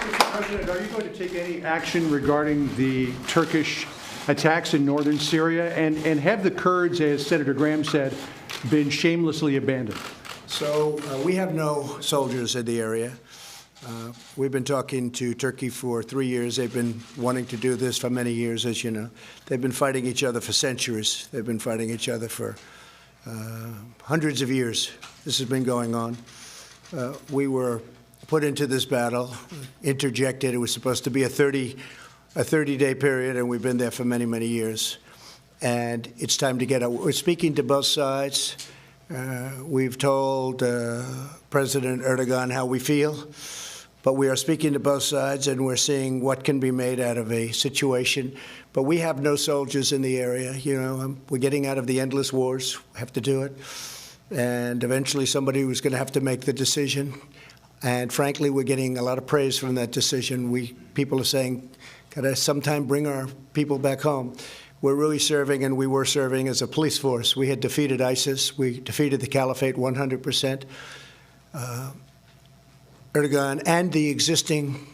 Mr. President, are you going to take any action regarding the Turkish attacks in northern Syria? And have the Kurds, as Senator Graham said, been shamelessly abandoned? So we have no soldiers in the area. We've been talking to Turkey for 3 years. They've been wanting to do this for many years, as you know. They've been fighting each other for centuries. They've been fighting each other for hundreds of years. This has been going on. We were put into this battle, interjected. It was supposed to be a 30-day period, and we've been there for many, many years. And it's time to get out. We're speaking to both sides. We've told President Erdogan how we feel, but we are speaking to both sides, and we're seeing what can be made out of a situation. But we have no soldiers in the area. You know, we're getting out of the endless wars. We have to do it. And eventually somebody was going to have to make the decision. And frankly, we're getting a lot of praise from that decision. People are saying, gotta sometime bring our people back home. We're really serving, and we were serving as a police force. We had defeated ISIS. We defeated the caliphate 100%. Erdogan and the existing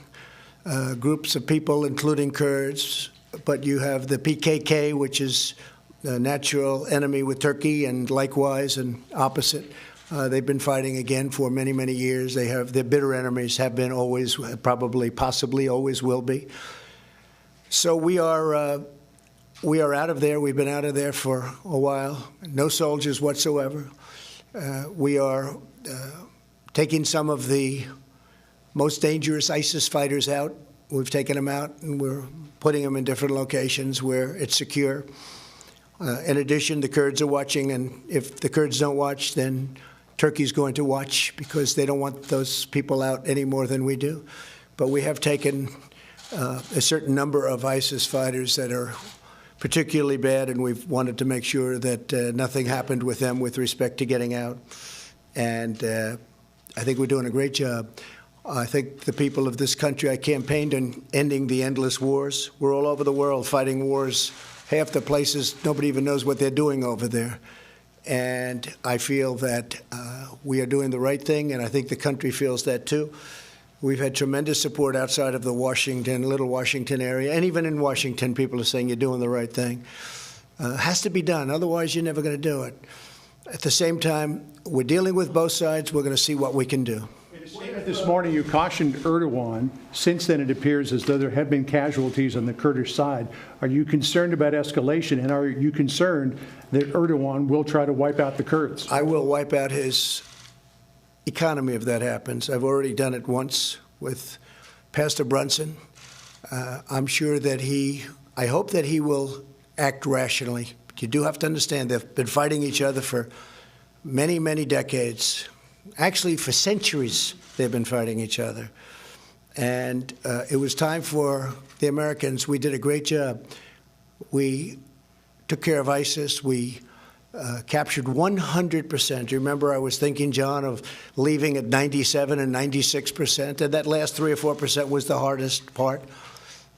groups of people, including Kurds, but you have the PKK, which is a natural enemy with Turkey, and likewise and opposite. They've been fighting again for many, many years. They have their bitter enemies, have been always, probably, possibly, always will be. So we are out of there. We've been out of there for a while. No soldiers whatsoever. We are taking some of the most dangerous ISIS fighters out. We've taken them out, and we're putting them in different locations where it's secure. In addition, the Kurds are watching, and if the Kurds don't watch, then Turkey's going to watch, because they don't want those people out any more than we do. But we have taken a certain number of ISIS fighters that are particularly bad, and we've wanted to make sure that nothing happened with them with respect to getting out. And I think we're doing a great job. I think the people of this country, I campaigned on ending the endless wars. We're all over the world fighting wars. Half the places, nobody even knows what they're doing over there. And I feel that we are doing the right thing, and I think the country feels that too. We've had tremendous support outside of the Little Washington area, and even in Washington, people are saying you're doing the right thing. Has to be done, otherwise you're never going to do it. At the same time, we're dealing with both sides. We're going to see what we can do. In a statement this morning, you cautioned Erdogan. Since then, it appears as though there have been casualties on the Kurdish side. Are you concerned about escalation, and are you concerned that Erdogan will try to wipe out the Kurds? I will wipe out his economy if that happens. I've already done it once with Pastor Brunson. I'm sure that I hope that he will act rationally. But you do have to understand they've been fighting each other for many, many decades. Actually, for centuries, they've been fighting each other. And it was time for the Americans. We did a great job. We took care of ISIS. We captured 100%. You remember I was thinking, John, of leaving at 97 and 96%, and that last 3 or 4% was the hardest part.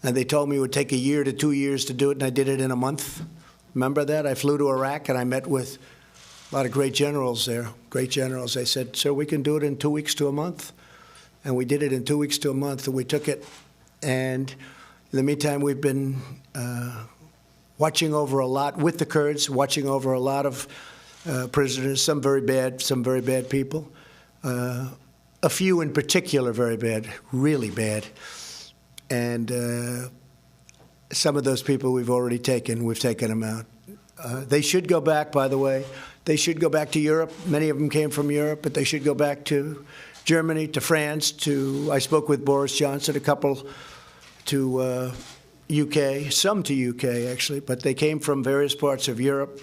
And they told me it would take 1 year to 2 years to do it, and I did it in a month. Remember that? I flew to Iraq, and I met with a lot of great generals there, great generals. They said, sir, we can do it in 2 weeks to a month. And we did it in 2 weeks to a month, and we took it. And in the meantime, we've been watching over a lot with the Kurds, watching over a lot of prisoners, some very bad people. A few in particular very bad, really bad. And some of those people we've already taken. We've taken them out. They should go back, by the way. They should go back to Europe. Many of them came from Europe, but they should go back to Germany, to France, I spoke with Boris Johnson, a couple to UK, some to UK, actually, but they came from various parts of Europe.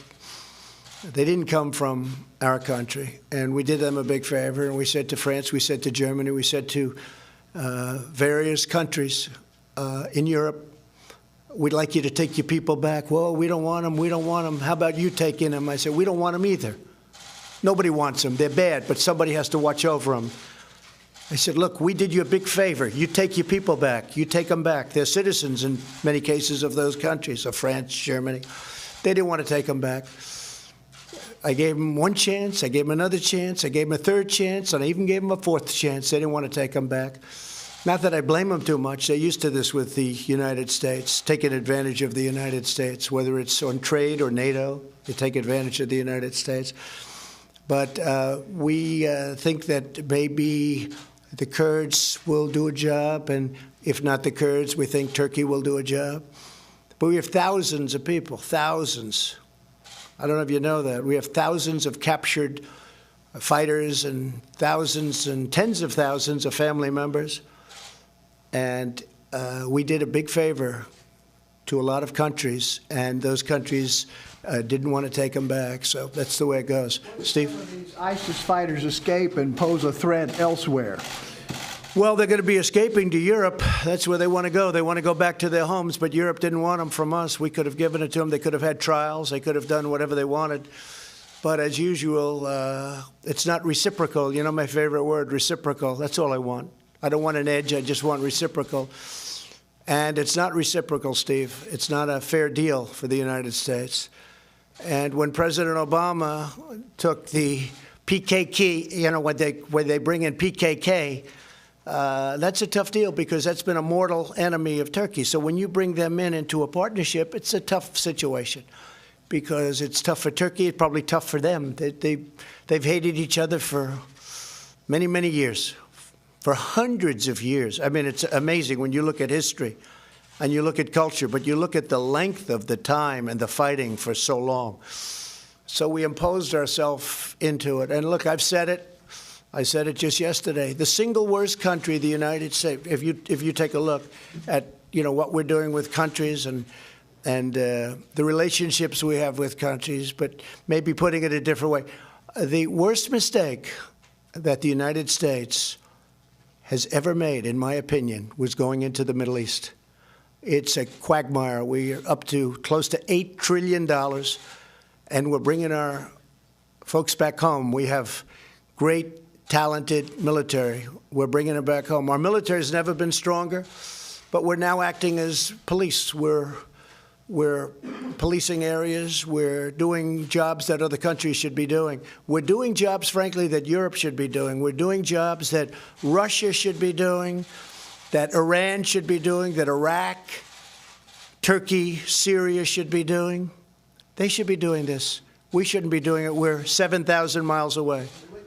They didn't come from our country, and we did them a big favor, and we said to France, we said to Germany, we said to various countries in Europe, we'd like you to take your people back. Well, we don't want them. We don't want them. How about you taking them? I said, we don't want them either. Nobody wants them. They're bad, but somebody has to watch over them. I said, look, we did you a big favor. You take your people back. You take them back. They're citizens in many cases of those countries, of France, Germany. They didn't want to take them back. I gave them one chance. I gave them another chance. I gave them a third chance, and I even gave them a fourth chance. They didn't want to take them back. Not that I blame them too much. They're used to this with the United States, taking advantage of the United States, whether it's on trade or NATO, they take advantage of the United States. But we think that maybe the Kurds will do a job, and if not the Kurds, we think Turkey will do a job. But we have thousands of people, thousands. I don't know if you know that. We have thousands of captured fighters and thousands and tens of thousands of family members. And we did a big favor to a lot of countries, and those countries didn't want to take them back. So that's the way it goes. Steve? These ISIS fighters escape and pose a threat elsewhere. Well, they're going to be escaping to Europe. That's where they want to go. They want to go back to their homes, but Europe didn't want them from us. We could have given it to them. They could have had trials. They could have done whatever they wanted. But as usual, it's not reciprocal. You know my favorite word, reciprocal. That's all I want. I don't want an edge. I just want reciprocal. And it's not reciprocal, Steve. It's not a fair deal for the United States. And when President Obama took the PKK, you know, when they bring in PKK, that's a tough deal because that's been a mortal enemy of Turkey. So when you bring them into a partnership, it's a tough situation because it's tough for Turkey. It's probably tough for them. They've hated each other for many, many years. For hundreds of years. I mean, it's amazing when you look at history and you look at culture, but you look at the length of the time and the fighting for so long. So we imposed ourselves into it. And look, I've said it. I said it just yesterday. The single worst country, the United States, if you take a look at, you know, what we're doing with countries and the relationships we have with countries, but maybe putting it a different way, the worst mistake that the United States has ever made, in my opinion, was going into the Middle East. It's a quagmire. We are up to close to $8 trillion, and we're bringing our folks back home. We have great, talented military. We're bringing them back home. Our military has never been stronger, but we're now acting as police. We're policing areas. We're doing jobs that other countries should be doing. We're doing jobs, frankly, that Europe should be doing. We're doing jobs that Russia should be doing, that Iran should be doing, that Iraq, Turkey, Syria should be doing. They should be doing this. We shouldn't be doing it. We're 7,000 miles away.